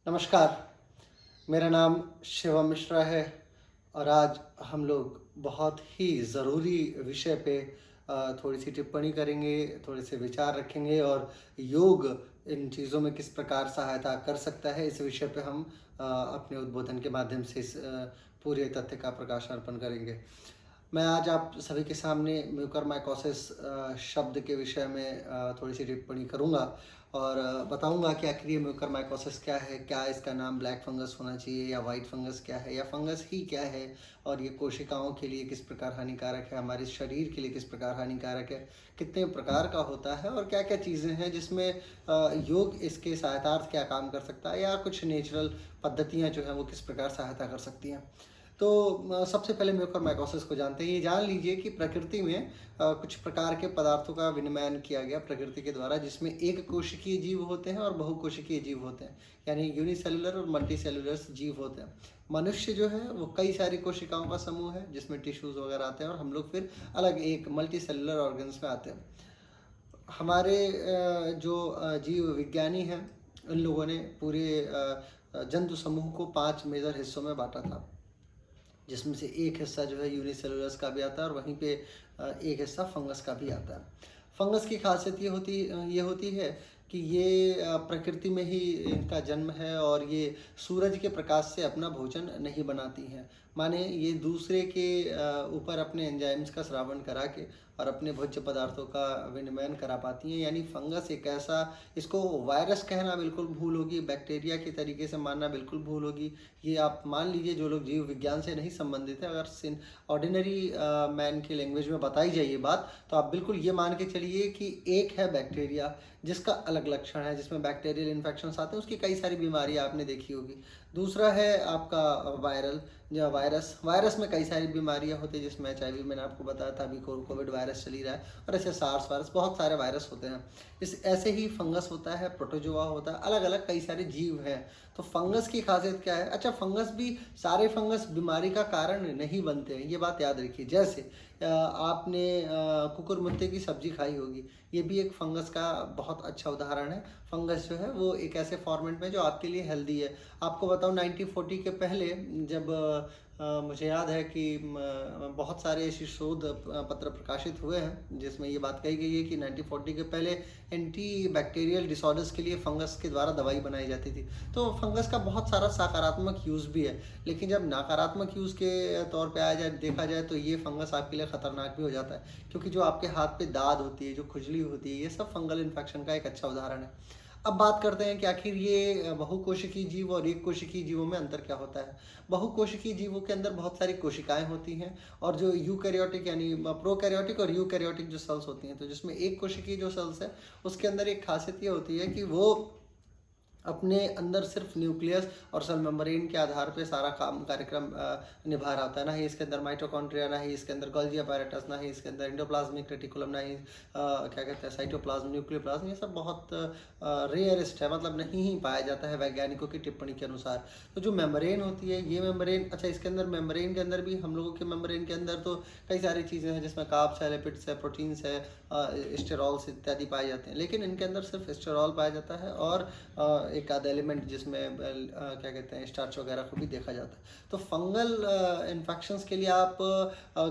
नमस्कार, मेरा नाम शिवम मिश्रा है और आज हम लोग बहुत ही ज़रूरी विषय पे थोड़ी सी टिप्पणी करेंगे, थोड़े से विचार रखेंगे और योग इन चीज़ों में किस प्रकार सहायता कर सकता है, इस विषय पे हम अपने उद्बोधन के माध्यम से इस पूरे तथ्य का प्रकाश अर्पण करेंगे। मैं आज आप सभी के सामने म्यूकरमाइकोसिस शब्द के विषय में थोड़ी सी टिप्पणी करूंगा और बताऊंगा कि आखिर ये म्यूकरमाइकोसिस क्या है, क्या इसका नाम ब्लैक फंगस होना चाहिए या वाइट फंगस क्या है या फंगस ही क्या है, और ये कोशिकाओं के लिए किस प्रकार हानिकारक है, हमारे शरीर के लिए किस प्रकार हानिकारक है, कितने प्रकार का होता है और क्या क्या चीज़ें हैं जिसमें योग इसके सहायतार्थ क्या काम कर सकता है या कुछ नेचुरल पद्धतियाँ जो हैं वो किस प्रकार सहायता कर सकती हैं। तो सबसे पहले म्यूकरमाइकोसिस को जानते हैं। ये जान लीजिए कि प्रकृति में कुछ प्रकार के पदार्थों का विनिमयन किया गया प्रकृति के द्वारा, जिसमें एक कोशिकीय जीव होते हैं और बहुकोशिकीय जीव होते हैं, यानी यूनिसेलुलर और मल्टीसेलुलर जीव होते हैं। मनुष्य जो है वो कई सारी कोशिकाओं का समूह है जिसमें टिश्यूज वगैरह आते हैं और हम लोग फिर अलग एक मल्टी सेलुलर ऑर्गन्स में आते हैं। हमारे जो जीव विज्ञानी हैं, इन लोगों ने पूरे जंतु समूह को 5 मेजर हिस्सों में बांटा था, जिसमें से एक हिस्सा जो है यूनिसेलुलर्स का भी आता है और वहीं पे एक हिस्सा फंगस का भी आता है। फंगस की खासियत ये होती है कि ये प्रकृति में ही इनका जन्म है और ये सूरज के प्रकाश से अपना भोजन नहीं बनाती हैं। माने ये दूसरे के ऊपर अपने एंजाइम्स का स्रावन करा के और अपने भोज्य पदार्थों का विनिमयन करा पाती हैं। यानी फंगस एक ऐसा, इसको वायरस कहना बिल्कुल भूल होगी, बैक्टीरिया के तरीके से मानना बिल्कुल भूल होगी। ये आप मान लीजिए, जो लोग जीव विज्ञान से नहीं संबंधित है, अगर ऑर्डिनरी मैन की लैंग्वेज में बताई जाए ये बात, तो आप बिल्कुल ये मान के चलिए कि एक है बैक्टीरिया जिसका अलग लक्षण है, जिसमें बैक्टीरियल इन्फेक्शंस आते हैं, उसकी कई सारी बीमारियां आपने देखी होगी। दूसरा है आपका वायरल या वायरस में कई सारी बीमारियां होती है, जिसमें HIV मैंने आपको बताया था, अभी कोविड वायरस चली रहा है, और ऐसे सार्स वायरस, बहुत सारे वायरस होते हैं। इस ऐसे ही फंगस होता है, प्रोटोजोआ होता है, अलग अलग कई सारे जीव हैं। तो फंगस की खासियत क्या है? अच्छा, फंगस भी, सारे फंगस बीमारी का कारण नहीं बनते हैं, ये बात याद रखिए। जैसे आपने कुकुरमुत्ते की सब्जी खाई होगी, ये भी एक फंगस का बहुत अच्छा उदाहरण है। फंगस जो है वो एक ऐसे फॉर्मेट में जो आपके लिए हेल्दी है। आपको बताऊं, 1940 के पहले जब मुझे याद है कि बहुत सारे ऐसे शोध पत्र प्रकाशित हुए हैं जिसमें ये बात कही गई है कि 1940 के पहले एंटी बैक्टीरियल डिसऑर्डर्स के लिए फंगस के द्वारा दवाई बनाई जाती थी। तो फंगस का बहुत सारा सकारात्मक यूज़ भी है, लेकिन जब नकारात्मक यूज़ के तौर पे देखा जाए तो ये फंगस आपके लिए ख़तरनाक भी हो जाता है, क्योंकि जो आपके हाथ पे दाद होती है, जो खुजली होती है, ये सब फंगल इन्फेक्शन का एक अच्छा उदाहरण है। अब बात करते हैं कि आखिर ये बहुकोशिकीय जीव और एक कोशिकीय जीवों में अंतर क्या होता है। बहुकोशिकीय जीवों के अंदर बहुत सारी कोशिकाएं होती हैं, और जो यूकैरियोटिक यानी प्रोकैरियोटिक और यूकैरियोटिक जो सेल्स होती हैं, तो जिसमें एक कोशिकीय जो सेल्स है, उसके अंदर एक खासियत ये होती है कि वो अपने अंदर सिर्फ न्यूक्लियस और सेल मेम्ब्रेन के आधार पे सारा कार्यक्रम निभा रहा होता है। ना ही इसके अंदर माइटोकॉन्ड्रिया, ना ही इसके अंदर गोल्गी अपैरेटस, ना ही इसके अंदर एंडोप्लाज्मिक रेटिकुलम, ना ही क्या कहते हैं साइटोप्लाज्म, न्यूक्लियोप्लाज्म, ये सब बहुत रेयरिस्ट है, मतलब नहीं ही पाया जाता है वैज्ञानिकों की टिप्पणी के अनुसार। तो जो मेम्ब्रेन होती है, ये मेम्ब्रेन, अच्छा, इसके अंदर मेम्ब्रेन के अंदर भी, हम लोगों के मेम्ब्रेन के अंदर तो कई सारी चीज़ें हैं, जिसमें कार्ब्स है, लिपिड्स है, प्रोटीन्स है, स्टेरॉल्स इत्यादि पाए जाते हैं, लेकिन इनके अंदर सिर्फ स्टेरॉल पाया जाता है और एक आध एलिमेंट जिसमें क्या कहते हैं स्टार्च वगैरह को भी देखा जाता है। तो फंगल इन्फेक्शंस के लिए आप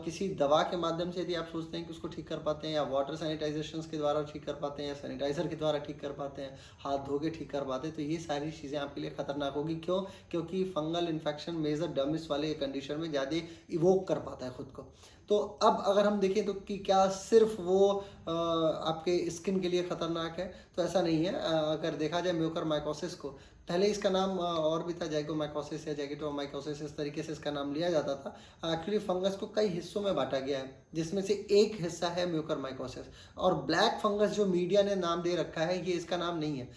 किसी दवा के माध्यम से यदि आप सोचते हैं कि उसको ठीक कर पाते हैं, या वाटर सैनिटाइजेशंस के द्वारा ठीक कर पाते हैं, या सैनिटाइजर के द्वारा ठीक कर पाते हैं, हाथ धो के ठीक कर पाते हैं, तो ये सारी चीज़ें आपके लिए खतरनाक होगी। क्यों? क्योंकि फंगल इन्फेक्शन मेजर डमिस वाले कंडीशन में ज़्यादा इवोक कर पाता है खुद को। तो अब अगर हम देखें तो कि क्या सिर्फ वो आपके स्किन के लिए ख़तरनाक है, तो ऐसा नहीं है। अगर देखा जाए म्यूकरमाइकोसिस को, पहले इसका नाम और भी था, जाइगोमाइकोसिस या जैगिटोमाइकोसिस, इस तरीके से इसका नाम लिया जाता था। एक्चुअली फंगस को कई हिस्सों में बांटा गया है, जिसमें से एक हिस्सा है म्यूकरमाइकोसिस, और ब्लैक फंगस जो मीडिया ने नाम दे रखा है, ये इसका नाम नहीं है।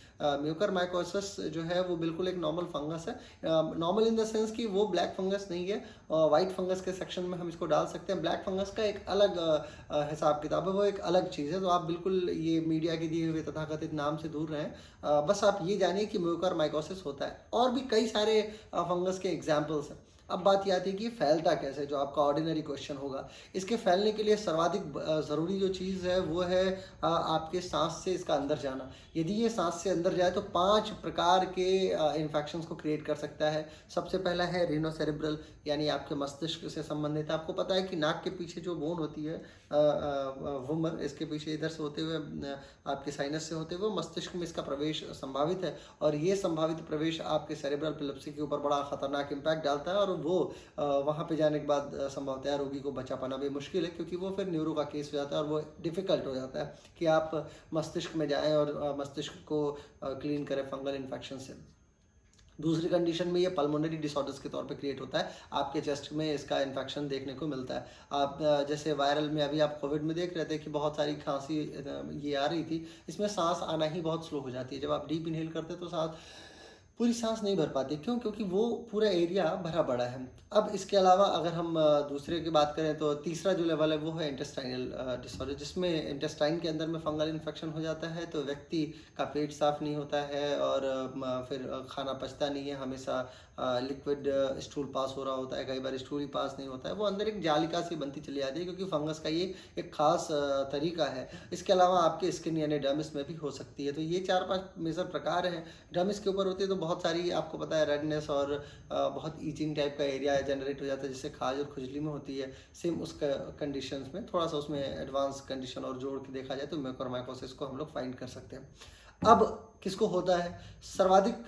म्यूकरमाइकोसिस जो है वो बिल्कुल एक नॉर्मल फंगस है, नॉर्मल इन द सेंस कि वो ब्लैक फंगस नहीं है। वाइट फंगस के सेक्शन में हम इसको डाल सकते हैं। ब्लैक फंगस का एक अलग हिसाब किताब है, वो एक अलग चीज़ है। तो आप बिल्कुल ये मीडिया के दिए हुए तथाकथित नाम से दूर रहें। बस आप ये जानिए कि म्यूकरमाइकोसिस होता है, और भी कई सारे फंगस के एग्जाम्पल्स हैं। अब बात ये आती है कि ये फैलता कैसे, जो आपका ऑर्डिनरी क्वेश्चन होगा। इसके फैलने के लिए सर्वाधिक ज़रूरी जो चीज़ है वो है आपके सांस से इसका अंदर जाना। यदि ये सांस से अंदर जाए तो 5 प्रकार के इन्फेक्शंस को क्रिएट कर सकता है। सबसे पहला है रिनोसेरेब्रल, यानी आपके मस्तिष्क से संबंधित है। आपको पता है कि नाक के पीछे जो बोन होती है वुमर, इसके पीछे इधर से होते हुए आपके साइनस से होते हुए मस्तिष्क में इसका प्रवेश संभावित है, और ये संभावित प्रवेश आपके सेरेब्रल एपिलेप्सी के ऊपर बड़ा खतरनाक इम्पैक्ट डालता है, और वो वहाँ पे जाने के बाद संभवतः रोगी को बचा पाना भी मुश्किल है, क्योंकि वो फिर न्यूरो का केस हो जाता है और वो डिफ़िकल्ट हो जाता है कि आप मस्तिष्क में जाएं और मस्तिष्क को क्लीन करें फंगल इन्फेक्शन से। दूसरी कंडीशन में ये पल्मोनरी डिसऑर्डर्स के तौर पे क्रिएट होता है, आपके चेस्ट में इसका इन्फेक्शन देखने को मिलता है। आप जैसे वायरल में अभी आप कोविड में देख रहे थे कि बहुत सारी खांसी ये आ रही थी, इसमें सांस आना ही बहुत स्लो हो जाती है। जब आप डीप इनहेल करते तो सांस पूरी सांस नहीं भर पाती, क्यों? क्योंकि वो पूरा एरिया भरा पड़ा है। अब इसके अलावा अगर हम दूसरे की बात करें तो तीसरा जो लेवल है वो है इंटेस्टाइनल डिसऑर्डर, जिसमें इंटेस्टाइन के अंदर में फंगल इन्फेक्शन हो जाता है, तो व्यक्ति का पेट साफ नहीं होता है और फिर खाना पचता नहीं है, हमेशा लिक्विड स्टूल पास हो रहा होता है, कई बार स्टूल ही पास नहीं होता है, वो अंदर एक जालिका सी बनती चली जाती है, क्योंकि फंगस का ये एक खास तरीका है। इसके अलावा आपके स्किन यानी डर्मिस में भी हो सकती है। तो ये 4-5 मेजर प्रकार हैं। डर्मिस के ऊपर होती है तो बहुत सारी आपको पता है रेडनेस और बहुत ईचिंग टाइप का एरिया जनरेट हो जाता है, जिससे खाज और खुजली में होती है। सेम उस कंडीशंस में थोड़ा सा उसमें एडवांस कंडीशन और जोड़ के देखा जाए तो म्यूकोरमाइकोसिस को हम लोग फाइंड कर सकते हैं। अब किसको होता है? सर्वाधिक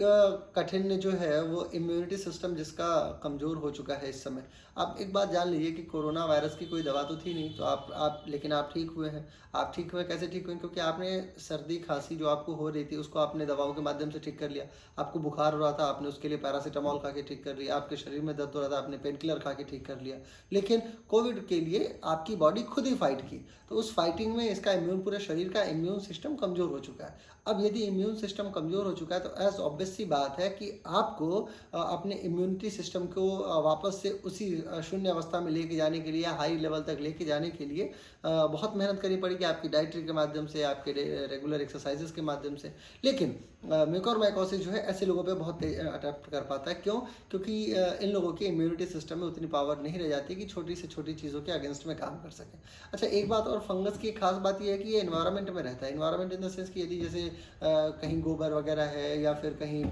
कठिन जो है वो इम्यूनिटी सिस्टम जिसका कमज़ोर हो चुका है इस समय। आप एक बात जान लीजिए कि कोरोना वायरस की कोई दवा तो थी नहीं, तो आप लेकिन आप ठीक हुए हैं। आप ठीक हुए कैसे ठीक हुए? क्योंकि आपने सर्दी खांसी जो आपको हो रही थी उसको आपने दवाओं के माध्यम से ठीक कर लिया। आपको बुखार हो रहा था, आपने उसके लिए पैरासीटामोल खा के ठीक कर लिया। आपके शरीर में दर्द हो रहा था, आपने पेन किलर खा के ठीक कर लिया। लेकिन कोविड के लिए आपकी बॉडी खुद ही फाइट की, तो उस फाइटिंग में इसका पूरे शरीर का इम्यून सिस्टम कमज़ोर हो चुका है। अब यदि इम्यून सिस्टम कमज़ोर हो चुका है तो एज ऑब्वियस सी बात है कि आपको अपने इम्यूनिटी सिस्टम को वापस से उसी शून्य अवस्था में लेके जाने के लिए या हाई लेवल तक लेके जाने के लिए बहुत मेहनत करनी पड़ेगी, आपकी डाइटरी के माध्यम से, आपके रेगुलर एक्सरसाइजेस के माध्यम से। लेकिन म्यूकोरमाइकोसिस जो है ऐसे लोगों पे बहुत अडेप्ट कर पाता है। क्यों? क्योंकि इन लोगों की इम्यूनिटी सिस्टम में उतनी पावर नहीं रह जाती कि छोटी से छोटी चीज़ों के अगेंस्ट में काम कर सकें। अच्छा, एक बात और, फंगस की खास बात यह है कि ये इन्वायरमेंट में रहता है। इन्वायरमेंट इन द सेंस कि यदि जैसे कहीं गोबर वगैरह है या फिर कहीं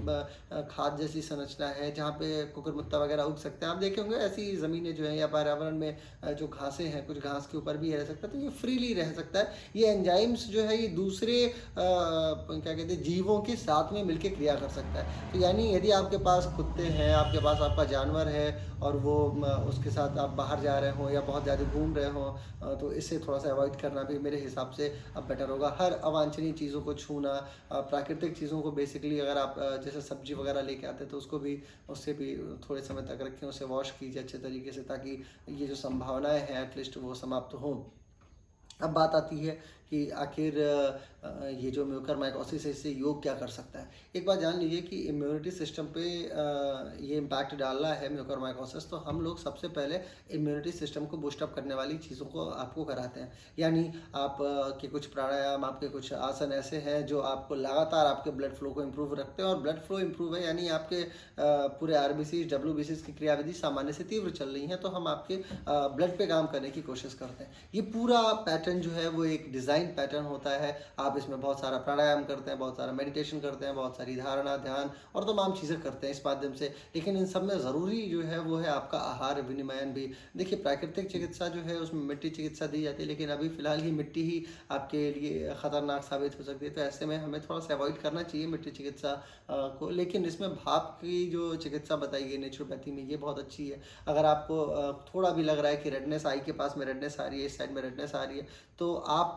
खाद जैसी संरचना है जहाँ पे कुकुरमुत्ता वगैरह उग सकते हैं, आप देखे होंगे ऐसी ज़मीनें जो हैं या पर्यावरण में जो घासें हैं, कुछ घास के ऊपर भी रह सकता है, तो ये फ्रीली रह सकता है। ये एंजाइम्स जो है ये दूसरे क्या कहते हैं जीवों के साथ में मिलकर क्रिया कर सकता है। तो यानी यदि आपके पास कुत्ते हैं, आपके पास आपका जानवर है और वो उसके साथ आप बाहर जा रहे हो या बहुत ज़्यादा घूम रहे हो, तो इससे थोड़ा सा अवॉइड करना भी मेरे हिसाब से अब बेटर होगा। हर अवांछनीय चीज़ों को छूना, प्राकृतिक चीज़ों को बेसिकली अगर आप जैसे सब्जी वगैरह लेके आते हैं तो उसको भी, उससे भी थोड़े समय तक रखें, उसे वॉश कीजिए अच्छे तरीके से, ताकि ये जो संभावनाएं हैं एटलीस्ट वो समाप्त हों। अब बात आती है कि आखिर ये जो म्यूकरमाइकोसिस है इससे योग क्या कर सकता है। एक बात जान लीजिए कि इम्यूनिटी सिस्टम पे ये इम्पैक्ट डाल रहा है म्यूकरमाइकोसिस, तो हम लोग सबसे पहले इम्यूनिटी सिस्टम को बूस्टअप करने वाली चीज़ों को आपको कराते हैं। यानी आप के कुछ प्राणायाम, आपके कुछ आसन ऐसे हैं जो आपको लगातार आपके ब्लड फ्लो को इम्प्रूव रखते हैं, और ब्लड फ्लो इम्प्रूव है यानी आपके पूरे RBCs WBCs की क्रियाविधि सामान्य से तीव्र चल रही हैं, तो हम आपके ब्लड पे काम करने की कोशिश करते हैं। ये पूरा पैटर्न जो है वो एक डिज़ाइन पैटर्न होता है। आप इसमें बहुत सारा प्राणायाम करते हैं, बहुत सारा मेडिटेशन करते हैं, बहुत सारी धारणा, ध्यान और तमाम चीज़ें करते हैं इस माध्यम से। लेकिन इन सब में ज़रूरी जो है वो है आपका आहार विनिमयन भी। देखिए, प्राकृतिक चिकित्सा जो है उसमें मिट्टी चिकित्सा दी जाती है, लेकिन अभी फ़िलहाल ही मिट्टी ही आपके लिए ख़तरनाक साबित हो सकती है, तो ऐसे में हमें थोड़ा सा अवॉइड करना चाहिए मिट्टी चिकित्सा को। लेकिन इसमें भाप की जो चिकित्सा बताई गई नेचुरोपैथी में, ये बहुत अच्छी है। अगर आपको थोड़ा भी लग रहा है कि रेडनेस आई के पास में रेडनेस आ रही है, इस साइड में रेडनेस आ रही है, तो आप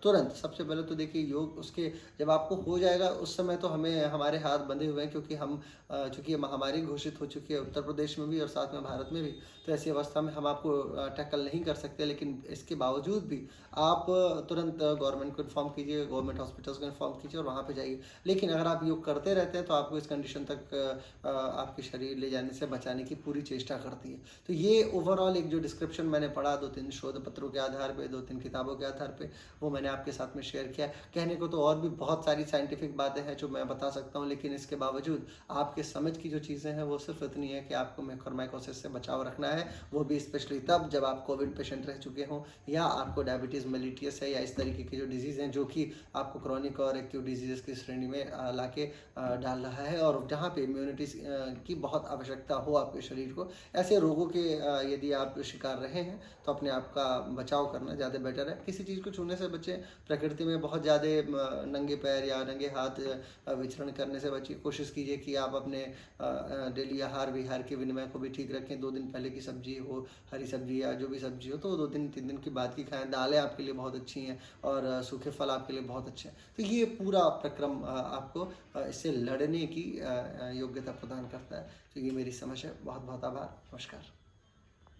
तुरंत सबसे पहले तो देखिए योग, उसके जब आपको हो जाएगा उस समय तो हमें हमारे हाथ बंधे हुए हैं, क्योंकि हम चूँकि ये महामारी घोषित हो चुकी है उत्तर प्रदेश में भी और साथ में भारत में भी, तो ऐसी अवस्था में हम आपको टैकल नहीं कर सकते। लेकिन इसके बावजूद भी आप तुरंत गवर्नमेंट को इन्फॉर्म कीजिए, गवर्नमेंट हॉस्पिटल्स को इन्फॉर्म कीजिए और वहाँ पे जाइए। लेकिन अगर आप योग करते रहते हैं तो आपको इस कंडीशन तक आपके शरीर ले जाने से बचाने की पूरी चेष्टा करती है। तो ये ओवरऑल एक जो डिस्क्रिप्शन मैंने पढ़ा 2-3 शोध पत्रों के आधार पे, 2-3 किताबों के आधार पे, वो मैंने आपके साथ में शेयर किया। कहने को तो और भी बहुत सारी साइंटिफिक बातें हैं जो मैं बता सकता हूँ, लेकिन इसके बावजूद आपके समझ की जो चीज़ें हैं वो सिर्फ इतनी है कि आपको म्यूकोरमाइकोसिस से बचाव रखना है, वो भी स्पेशली तब जब आप कोविड पेशेंट रह चुके हों, या आपको डायबिटीज़ मेलिटियस है, या इस तरीके की जो डिजीज़ हैं जो कि आपको क्रॉनिक और एक्यूट डिजीज़ की श्रेणी में लाके डाल रहा है, और जहाँ पे इम्यूनिटी की बहुत आवश्यकता हो आपके शरीर को, ऐसे रोगों के यदि आप शिकार रहे हैं तो अपने आप का बचाव करना ज़्यादा बेटर है। किसी चीज़ को छूने से बचें, प्रकृति में बहुत ज़्यादा नंगे पैर या नंगे हाथ विचरण करने से बचिए। कोशिश कीजिए कि आप अपने डेली आहार विहार के विनिमय को भी ठीक रखें। 2 दिन पहले की सब्जी हो, हरी सब्जी या जो भी सब्जी हो, तो 2 दिन 3 दिन की बाद की खाएं। दालें आपके लिए बहुत अच्छी हैं, और सूखे फल आपके लिए बहुत अच्छे हैं। तो ये पूरा प्रक्रम आपको इससे लड़ने की योग्यता प्रदान करता है। तो ये मेरी समझ है। बहुत बहुत आभार। नमस्कार।